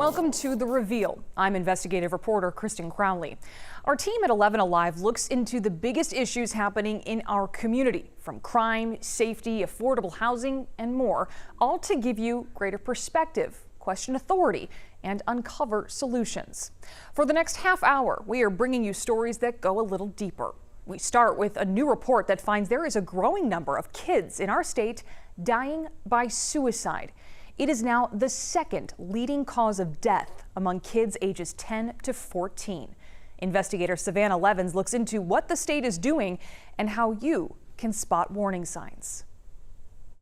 Welcome to The Reveal. I'm investigative reporter Kristen Crowley. Our team at 11 Alive looks into the biggest issues happening in our community, from crime, safety, affordable housing, and more, all to give you greater perspective, question authority, and uncover solutions. For the next half hour, we are bringing you stories that go a little deeper. We start with a new report that finds there is a growing number of kids in our state dying by suicide. It is now the second leading cause of death among kids ages 10 to 14. Investigator Savannah Levins looks into what the state is doing and how you can spot warning signs.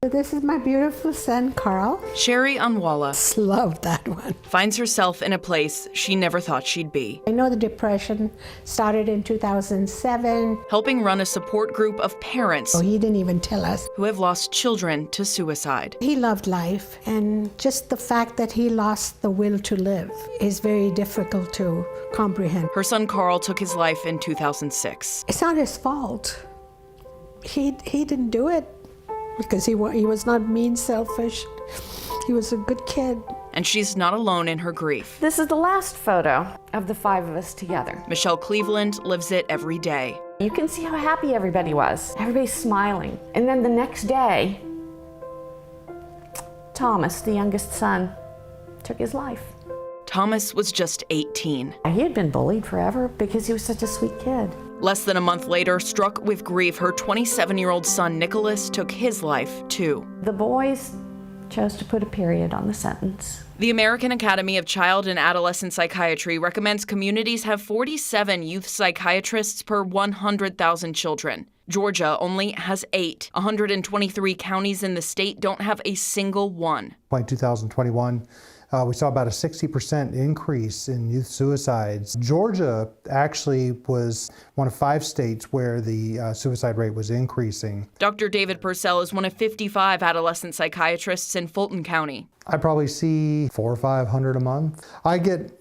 This is my beautiful son, Carl. Sherry Anwala Love that one. finds herself in a place she never thought she'd be. I know the depression started in 2007. Helping run a support group of parents So he didn't even tell us. who have lost children to suicide. He loved life, and just the fact that he lost the will to live is very difficult to comprehend. Her son Carl took his life in 2006. It's not his fault. He didn't do it because he was not mean, selfish. He was a good kid. And she's not alone in her grief. This is the last photo of the five of us together. Michelle Cleveland lives it every day. You can see how happy everybody was. Everybody's smiling. And then the next day, Thomas, the youngest son, took his life. Thomas was just 18. He had been bullied forever because he was such a sweet kid. Less than a month later, struck with grief, her 27-year-old son Nicholas took his life too. The boys chose to put a period on the sentence. The American Academy of Child and Adolescent Psychiatry recommends communities have 47 youth psychiatrists per 100,000 children. Georgia only has 8. 123 counties in the state don't have a single one. By 2021, we saw about a 60% increase in youth suicides. Georgia actually was one of 5 states where the suicide rate was increasing. Dr. David Purcell is one of 55 adolescent psychiatrists in Fulton County. I probably see 400 or 500 a month. I get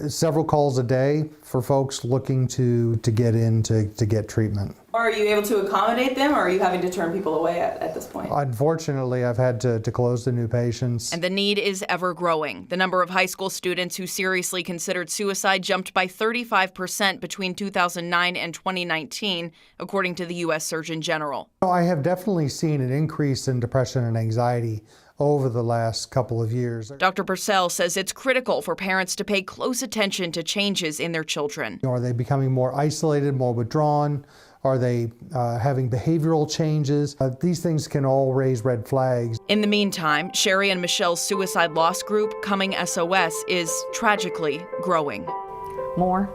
several calls a day for folks looking to get in to get treatment. Are you able to accommodate them, or are you having to turn people away at this point? Unfortunately, I've had to close the new patients. And the need is ever growing. The number of high school students who seriously considered suicide jumped by 35% between 2009 and 2019, according to the U.S. Surgeon General. I have definitely seen an increase in depression and anxiety over the last couple of years. Dr. Purcell says it's critical for parents to pay close attention to changes in their children. Are they becoming more isolated, more withdrawn? Are they having behavioral changes? These things can all raise red flags. In the meantime, Sherry and Michelle's suicide loss group, Coming SOS, is tragically growing. More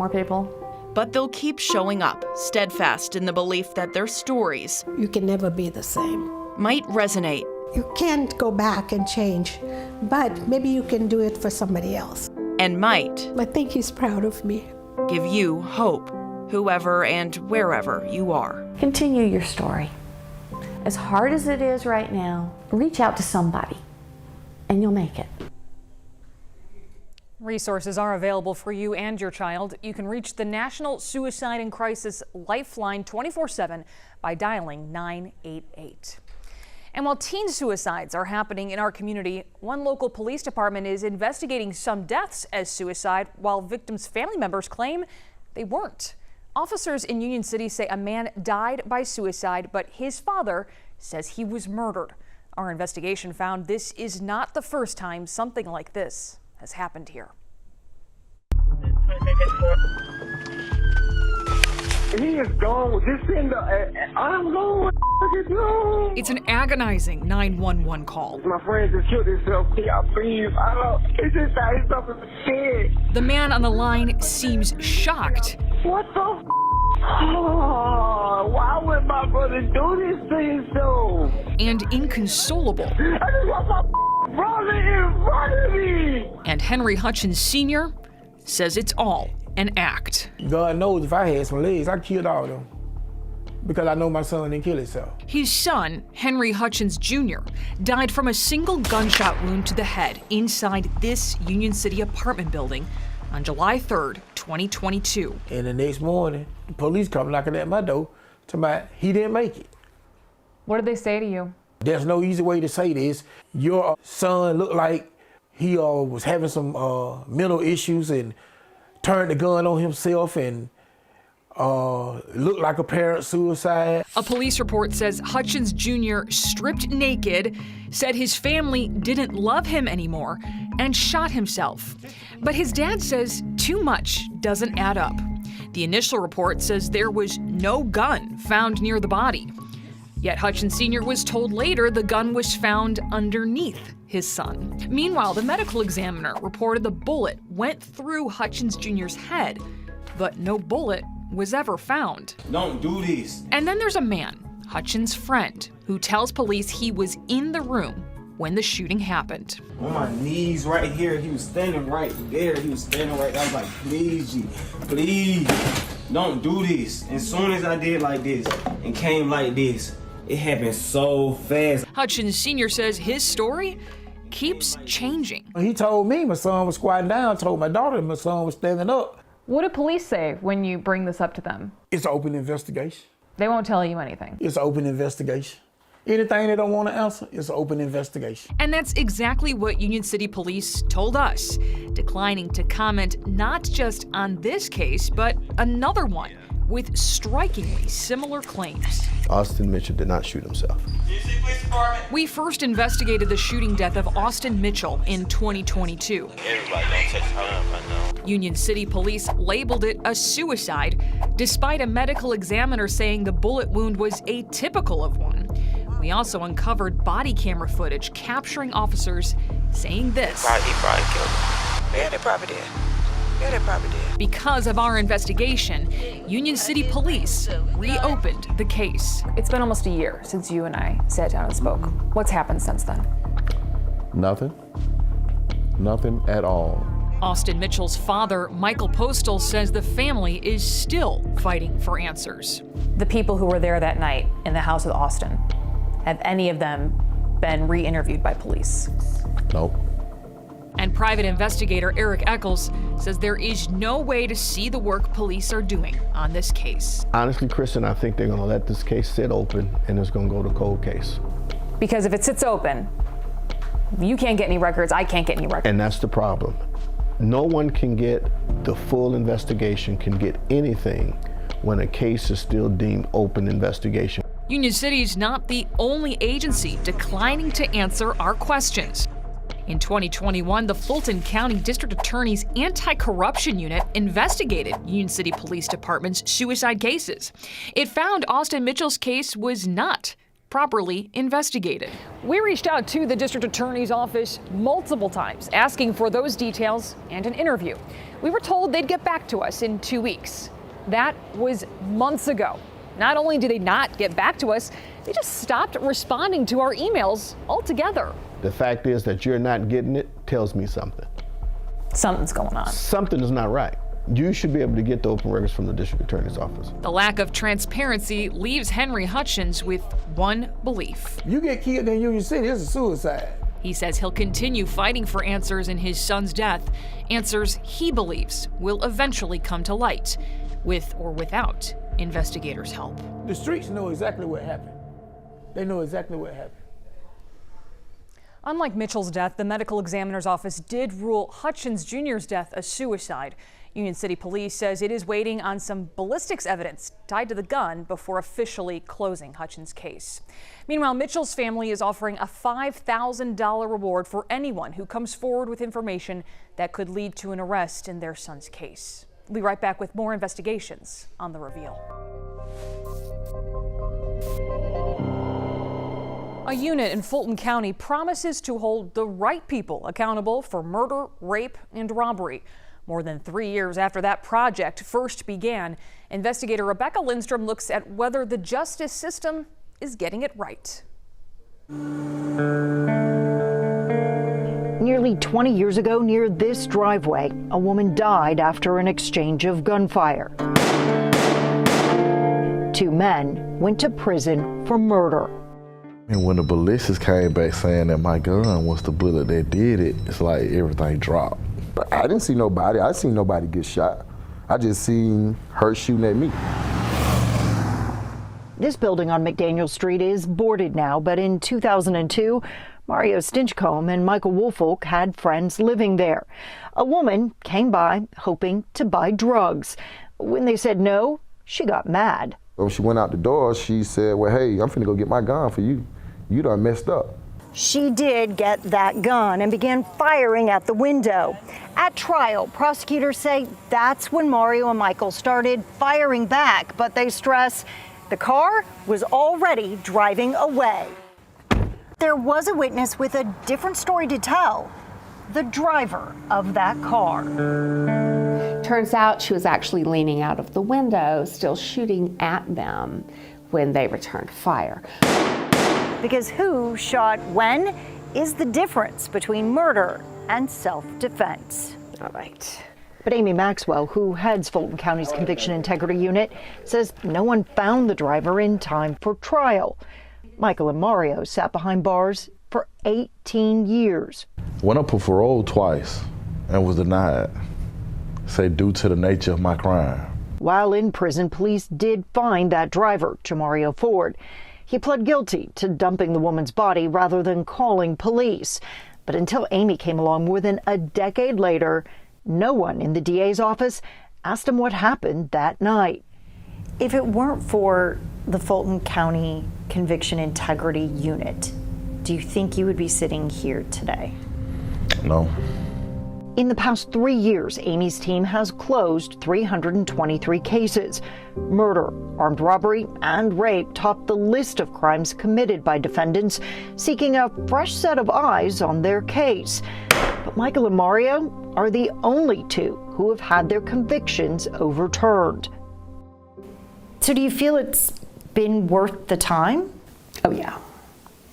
people. But they'll keep showing up, steadfast in the belief that their stories You can never be the same. might resonate. You can't go back and change, but maybe you can do it for somebody else. And might I think he's proud of me. give you hope, whoever and wherever you are. Continue your story. As hard as it is right now, reach out to somebody and you'll make it. Resources are available for you and your child. You can reach the National Suicide and Crisis Lifeline 24/7 by dialing 988. And while teen suicides are happening in our community, one local police department is investigating some deaths as suicide, while victims' family members claim they weren't. Officers in Union City say a man died by suicide, but his father says he was murdered. Our investigation found this is not the first time something like this has happened here. He is gone. Just send the. I'm going. No. It's an agonizing 911 call. My friend just killed himself. Please. It's just that he's up in the head. The man on the line seems shocked. What the? Oh, why would my brother do this to himself? And inconsolable. I just want my brother in front of me. And Henry Hutchins Sr. says it's all an act. God knows if I had some legs, I'd kill all of them. Because I know my son didn't kill himself. His son, Henry Hutchins Jr., died from a single gunshot wound to the head inside this Union City apartment building on July 3rd, 2022. And the next morning, the police come knocking at my door, talking about he didn't make it. What did they say to you? There's no easy way to say this. Your son looked like He was having some mental issues and turned the gun on himself and looked like apparent suicide. A police report says Hutchins Jr. stripped naked, said his family didn't love him anymore, and shot himself. But his dad says too much doesn't add up. The initial report says there was no gun found near the body. Yet Hutchins Sr. was told later the gun was found underneath his son. Meanwhile, the medical examiner reported the bullet went through Hutchins Jr.'s head, but no bullet was ever found. Don't do this. And then there's a man, Hutchins' friend, who tells police he was in the room when the shooting happened. On my knees right here. He was standing right there. He was standing right there. I was like, please, G, please, don't do this. As soon as I did like this and came like this, it happened so fast. Hutchins Sr. says his story keeps changing. He told me my son was squatting down, told my daughter my son was standing up. What do police say when you bring this up to them? It's an open investigation. They won't tell you anything. It's an open investigation. Anything they don't want to answer, it's an open investigation. And that's exactly what Union City Police told us, declining to comment not just on this case, but another one with strikingly similar claims. Austin Mitchell did not shoot himself. We first investigated the shooting death of Austin Mitchell in 2022. Union City Police labeled it a suicide, despite a medical examiner saying the bullet wound was atypical of one. We also uncovered body camera footage capturing officers saying this. He probably killed him. Yeah, they probably did. Yeah, they probably did. Because of our investigation, Union City Police reopened the case. It's been almost a year since you and I sat down and spoke. What's happened since then? Nothing. Nothing at all. Austin Mitchell's father, Michael Postal, says the family is still fighting for answers. The people who were there that night in the house with Austin, have any of them been re-interviewed by police? Nope. And private investigator Eric Eccles says there is no way to see the work police are doing on this case. Honestly, Kristen, I think they're going to let this case sit open and it's going to go to cold case. Because if it sits open, you can't get any records, I can't get any records. And that's the problem. No one can get the full investigation, can get anything when a case is still deemed open investigation. Union City is not the only agency declining to answer our questions. In 2021, the Fulton County District Attorney's Anti-Corruption Unit investigated Union City Police Department's suicide cases. It found Austin Mitchell's case was not properly investigated. We reached out to the District Attorney's office multiple times, asking for those details and an interview. We were told they'd get back to us in 2 weeks. That was months ago. Not only did they not get back to us, they just stopped responding to our emails altogether. The fact is that you're not getting it tells me something. Something's going on. Something is not right. You should be able to get the open records from the district attorney's office. The lack of transparency leaves Henry Hutchins with one belief. You get killed in Union City, it's a suicide. He says he'll continue fighting for answers in his son's death, answers he believes will eventually come to light, with or without investigators' help. The streets know exactly what happened. They know exactly what happened. Unlike Mitchell's death, the medical examiner's office did rule Hutchins Jr.'s death a suicide. Union City Police says it is waiting on some ballistics evidence tied to the gun before officially closing Hutchins' case. Meanwhile, Mitchell's family is offering a $5,000 reward for anyone who comes forward with information that could lead to an arrest in their son's case. We'll be right back with more investigations on The Reveal. A unit in Fulton County promises to hold the right people accountable for murder, rape, and robbery. More than 3 years after that project first began, investigator Rebecca Lindstrom looks at whether the justice system is getting it right. Nearly 20 years ago, near this driveway, a woman died after an exchange of gunfire. 2 men went to prison for murder. And when the ballistics came back saying that my gun was the bullet that did it, it's like everything dropped. I didn't see nobody. I seen nobody get shot. I just seen her shooting at me. This building on McDaniel Street is boarded now, but in 2002, Mario Stinchcombe and Michael Woolfolk had friends living there. A woman came by hoping to buy drugs. When they said no, she got mad. When she went out the door, she said, well, hey, I'm finna go get my gun for you. You done messed up. She did get that gun and began firing at the window. At trial, prosecutors say that's when Mario and Michael started firing back, but they stress the car was already driving away. There was a witness with a different story to tell, the driver of that car. Turns out she was actually leaning out of the window, still shooting at them when they returned fire. Because who shot when is the difference between murder and self-defense. All right. But Amy Maxwell, who heads Fulton County's Conviction Integrity Unit, says no one found the driver in time for trial. Michael and Mario sat behind bars for 18 years. Went up for parole twice and was denied, say due to the nature of my crime. While in prison, police did find that driver, Jamario Ford. He pled guilty to dumping the woman's body rather than calling police. But until Amy came along more than a decade later, no one in the DA's office asked him what happened that night. If it weren't for the Fulton County Conviction Integrity Unit, do you think you would be sitting here today? No. In the past 3 years, Amy's team has closed 323 cases. Murder, armed robbery, and rape topped the list of crimes committed by defendants seeking a fresh set of eyes on their case. But Michael and Mario are the only two who have had their convictions overturned. So do you feel it's been worth the time? Oh, yeah.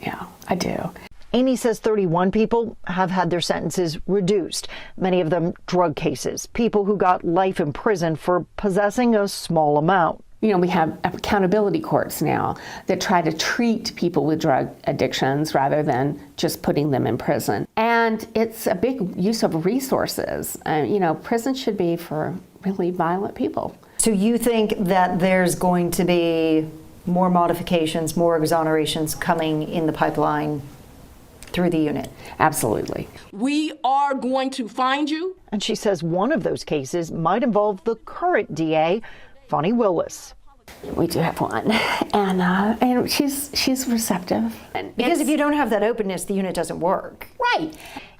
Yeah, I do. Amy says 31 people have had their sentences reduced, many of them drug cases, people who got life in prison for possessing a small amount. You know, we have accountability courts now that try to treat people with drug addictions rather than just putting them in prison. And it's a big use of resources. You know, prison should be for really violent people. So you think that there's going to be more modifications, more exonerations coming in the pipeline through the unit? Absolutely. We are going to find you. And she says one of those cases might involve the current DA, Fonnie Willis. We do have one, and she's receptive. Because if you don't have that openness, the unit doesn't work. Right.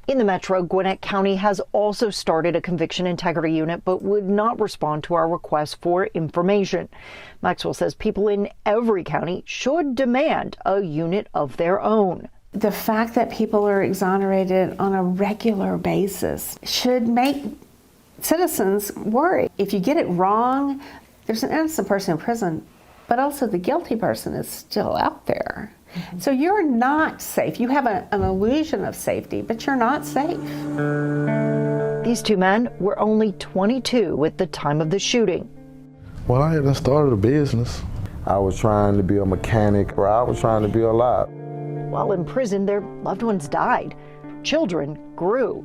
In the Metro, Gwinnett County has also started a conviction integrity unit, but would not respond to our request for information. Maxwell says people in every county should demand a unit of their own. The fact that people are exonerated on a regular basis should make citizens worry. If you get it wrong, there's an innocent person in prison, but also the guilty person is still out there. Mm-hmm. So you're not safe. You have an illusion of safety, but you're not safe. These two men were only 22 at the time of the shooting. Well, I hadn't started a business. I was trying to be a mechanic, or I was trying to be a lot. While in prison, their loved ones died. Children grew.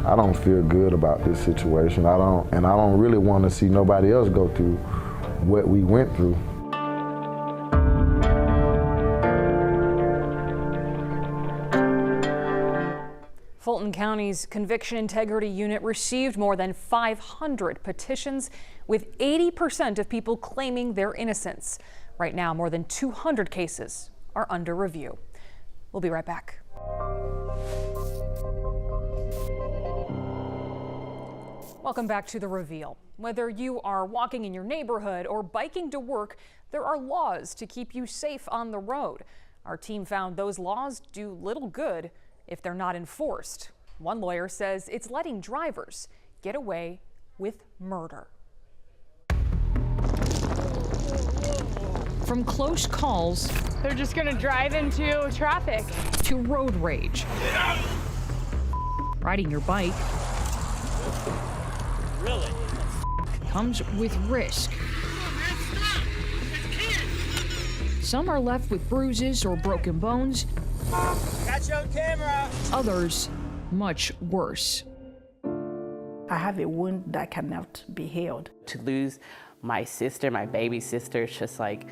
I don't feel good about this situation. I don't really want to see nobody else go through what we went through. Fulton County's Conviction Integrity Unit received more than 500 petitions, with 80% of people claiming their innocence. Right now, more than 200 cases are under review. We'll be right back. Welcome back to The Reveal. Whether you are walking in your neighborhood or biking to work, there are laws to keep you safe on the road. Our team found those laws do little good if they're not enforced. One lawyer says it's letting drivers get away with murder. From close calls, they're just gonna drive into traffic, to road rage. Riding your bike really comes with risk. Some are left with bruises or broken bones. Got you on camera. Others, much worse. I have a wound that cannot be healed. To lose my sister, my baby sister, it's just like,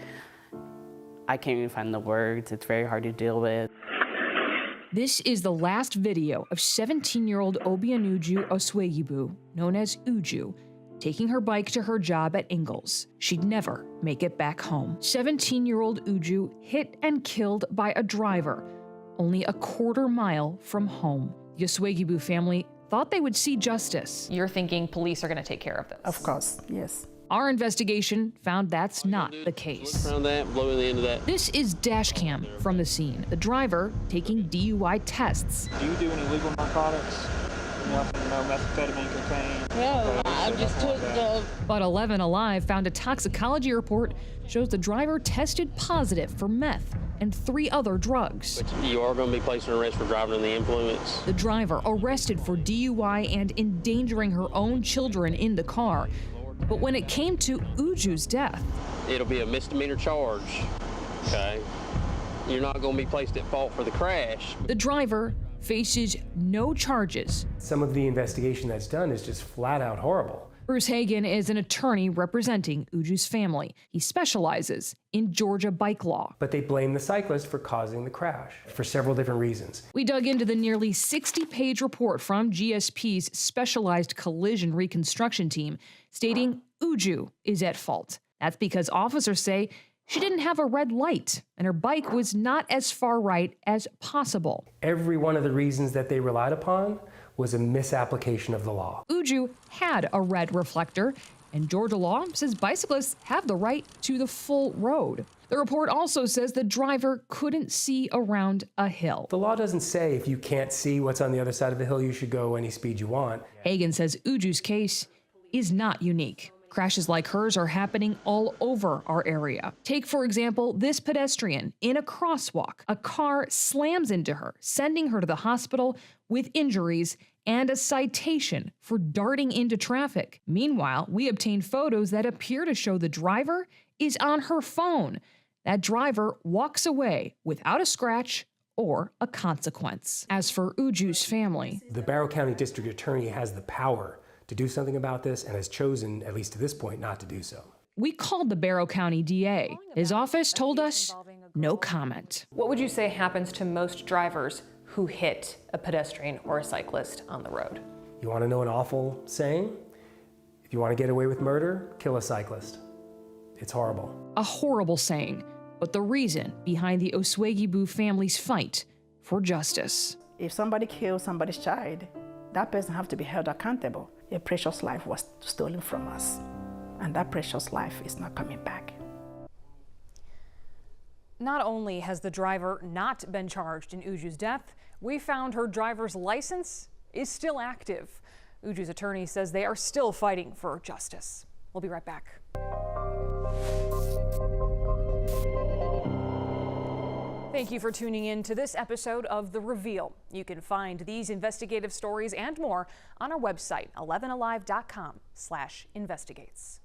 I can't even find the words. It's very hard to deal with. This is the last video of 17-year-old Obianuju Oswegibu, known as Uju, taking her bike to her job at Ingalls. She'd never make it back home. 17-year-old Uju hit and killed by a driver, only a quarter mile from home. The Oswegibu family thought they would see justice. You're thinking police are going to take care of this? Of course, yes. Our investigation found that's not the case. Around that, blow the end of that. This is dash cam from the scene. The driver taking DUI tests. Do you do any legal narcotics? Nothing, no methamphetamine, cocaine? No, I just took the... But 11 Alive found a toxicology report shows the driver tested positive for meth and 3 other drugs. But you are going to be placed on arrest for driving under the influence. The driver arrested for DUI and endangering her own children in the car. But when it came to Uju's death, it'll be a misdemeanor charge, okay? You're not going to be placed at fault for the crash. The driver faces no charges. Some of the investigation that's done is just flat out horrible. Bruce Hagan is an attorney representing Uju's family. He specializes in Georgia bike law. But they blame the cyclist for causing the crash for several different reasons. We dug into the nearly 60-page report from GSP's specialized collision reconstruction team stating Uju is at fault. That's because officers say she didn't have a red light and her bike was not as far right as possible. Every one of the reasons that they relied upon was a misapplication of the law. Uju had a red reflector, and Georgia law says bicyclists have the right to the full road. The report also says the driver couldn't see around a hill. The law doesn't say if you can't see what's on the other side of the hill, you should go any speed you want. Hagan says Uju's case is not unique. Crashes like hers are happening all over our area. Take, for example, this pedestrian in a crosswalk. A car slams into her, sending her to the hospital with injuries and a citation for darting into traffic. Meanwhile, we obtained photos that appear to show the driver is on her phone. That driver walks away without a scratch or a consequence. As for Uju's family, the Barrow County District Attorney has the power to do something about this and has chosen, at least to this point, not to do so. We called the Barrow County DA. His office told us no comment. What would you say happens to most drivers who hit a pedestrian or a cyclist on the road? You want to know an awful saying? If you want to get away with murder, kill a cyclist. It's horrible. A horrible saying, but the reason behind the Oswegibu family's fight for justice. If somebody kills somebody's child, that person has to be held accountable. A precious life was stolen from us, and that precious life is not coming back. Not only has the driver not been charged in Uju's death, we found her driver's license is still active. Uju's attorney says they are still fighting for justice. We'll be right back. Thank you for tuning in to this episode of The Reveal. You can find these investigative stories and more on our website, 11alive.com/investigates.